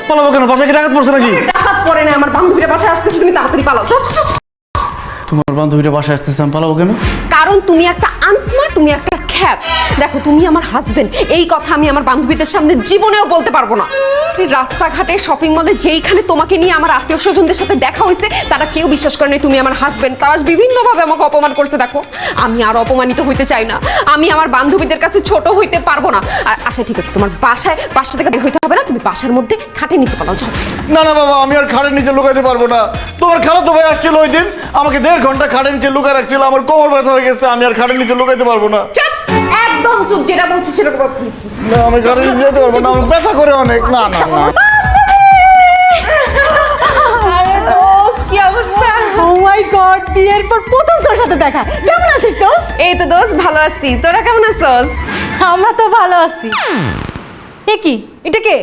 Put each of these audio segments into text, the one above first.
পালাবো কেন? বাসায় কি ডাকাত পড়ছে নাকি? ডাকাত পড়ে না, আমার বান্ধবীরা বাসায় আসতেছে, তুমি তাড়াতাড়ি পালাও। তোমার বান্ধবীটা বাসায় আসতেছে, আমি পালাবো কেন? কারণ তুমি একটা আনস্মার্ট, তুমি একটা খ্যাত। দেখো তুমি আমার হাজবেন্ড, এই কথা আমি আমার বান্ধবীদের সামনে জীবনেও বলতে পারবো না। রাস্তাঘাটে শপিং মলে যেইখানে তোমাকে নিয়ে আমার আত্মীয় স্বজনদের সাথে দেখা হয়েছে, তারা কেউ বিশ্বাস করে না তুমি আমার হাজবেন্ড। তারা বিভিন্নভাবে আমাকে অপমান করছে। দেখো আমি আর অপমানিত হইতে চাই না, আমি আমার বান্ধবীদের কাছে ছোট হইতে পারবো না। আচ্ছা ঠিক আছে, তোমার বাসা থেকে বের হইতে হবে না, তুমি বাসার মধ্যে খাটের নিচে পালাও, যাও। না না বাবা, আমি আর খাটের নিচে লুকাইতে পারবো না। তোমার খালাতো ভাই আসছিল ওই দিন, আমাকে 1.5 ঘন্টা খাটের নিচে লুকায় রাখছিল, আমার কোমর ব্যথা হয়ে গেছে, আমি আর খাটের নিচে লুকাইতে পারবো না। চুপ, একদম চুপ, যেটা বলছিস সেটা করো প্লিজ। না আমি খাটের নিচে যেতে পারবো না, আমার ব্যথা করে অনেক। না না না। কি অবস্থা? ও মাই গড, বিয়ের পর প্রথম তোর সাথে দেখা। কেমন আছিস দোস্ত? এই তো দোস্ত, ভালো আছি। তোরা কেমন আছিস? আমরা তো ভালো আছি। এ কি, এটা কে?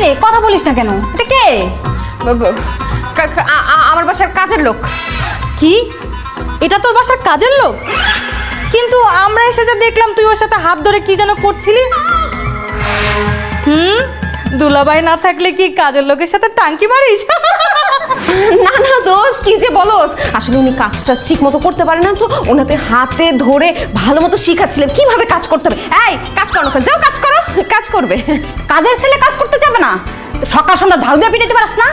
রে কথা বলিস না কেন? এটা কে? আমার বাসার কাজের লোক। কি? এটা তোর বাসার কাজের লোক? কিন্তু আমরা এসে যা দেখলাম তুই ওর সাথে হাত ধরে কি যেন করছিলি। দুলাভাই না থাকলে কি কাজের লোকের সাথে টাঙ্কি মারিস? না না দোস্ত, কি যে বলস, আসলে উনি কাজটা ঠিক মতো করতে পারে না, তো ওনাতে হাতে ধরে ভালো মতো শিখাচ্ছিলেন কিভাবে কাজ করতে হবে। এই কাজ করো না, যাও কাজ করো, কাজ করবে। কাজের ছেলে কাজ করতে যাবে না? সকাল সন্ধ্যা ঝাড়ু দিয়ে পিটাতে পারিস না?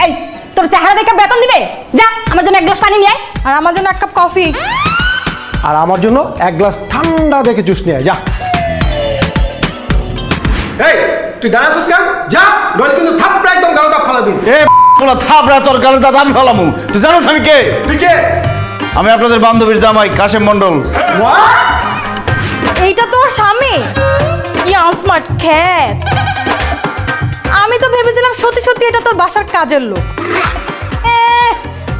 এই তোর চেহারা দেখে বেতন দিবে? যা আমার জন্য 1 গ্লাস পানি নিয়ে আয়, আর আমার জন্য 1 কাপ কফি। আর আমার জন্য 1 গ্লাস ঠান্ডা দেখে জুস নিয়ে আয়, যা। এই তুই দাঁড়াছিস কেন? যা, নইলে কিন্তু থাপড়া একদম গাল দাপ ফালা দিন। এ পোলা থাপড়া, তোর গালে দাঁত আমি ফেলামু। তুই জানোস আমি কে? তুই কে? আমি আপনাদের বান্ধবীর জামাই কাশেম মণ্ডল। এইটা তোর স্বামী? কি আনস্মার্ট খ্যাত! আমি তো ভেবেছিলাম সত্যি সত্যি এটা তোর বাসার কাজের লোক।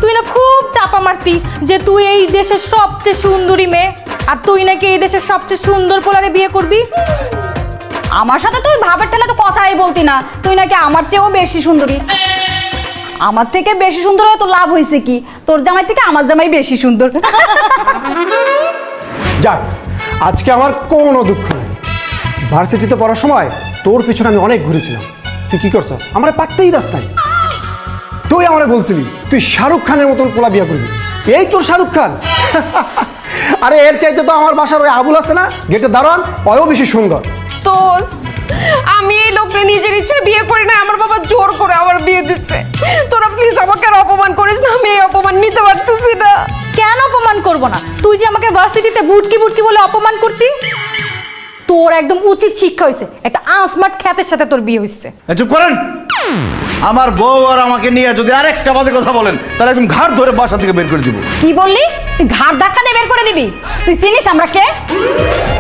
তুই না খুব চাপা মারতি যে তুই এই দেশের সবচেয়ে সুন্দরী মেয়ে, আর তুই নাকি এই দেশের সবচেয়ে সুন্দর পোলারে বিয়ে করবি। আমার সাথে তুই ভাবের ঠেলে তো কথাই বলতি না, তুই নাকি আমার চেয়েও বেশি সুন্দরী। আমার থেকে বেশি সুন্দর হয়ে তো লাভ হয়েছে কি? তোর জামাই থেকে আমার জামাই বেশি সুন্দর। যাক, আজকে আমার কোনো দুঃখ নেই। ভার্সিটিতে পড়ার সময় তোর পিছনে আমি অনেক ঘুরেছিলাম, তুই কি করছস? আমার পাত্তেই দাস নাই। তুই আমারে বলছিলি তুই শাহরুখ খানের মতন পোলা বিয়ে করবি। এই তোর শাহরুখ খান? আরে এর চাইতে তো আমার বাসার ওই আবুল আছে না, গেটে দাঁড়ান, ওও বেশি সুন্দর। দোস্ত, আমি এই লোককে নিজের ইচ্ছে বিয়ে করি না, আমার বাবা জোর করে আমার বিয়ে দিচ্ছে। তোরা প্লিজ আমাকে আর অপমান করিস না, আমি এই অপমান নিতে পারতেছি না। কেন অপমান করব না? তুই যে আমাকে ভার্সিটিতে বুটকি বুটকি বলে অপমান করতি, তোর একদম উচিত শিক্ষা হয়েছে। একটা আনস্মার্ট খ্যাতের সাথে তোর বিয়ে হয়েছে। চুপ করেন। আমার বউ আর আমাকে নিয়ে যদি আরেকটা বাজে কথা বলেন, তাহলে একদম ঘাট ধরে বাসা থেকে বের করে দিব। কি বললি? তুই ঘাট ধাক্কা দিয়ে বের করে দিবি? তুই চিনিস আমরা কে?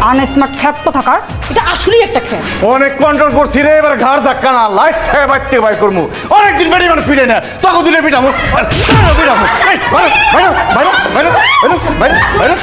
আনস্মার্ট খ্যাত কোথাকার। এটা আসলেই একটা খ্যাত। অনেক কন্ট্রোল করছি রে, এবার ঘাড় ধাক্কা না, লাইট থেকে বাইতে বাই করবো। অনেকদিন বেড়ি মানুষ ফিরে না, তখন দিনে পিটামো পিটামো। বাইরে বাইরে বাইরে বাইরে বাইরে বাইরে।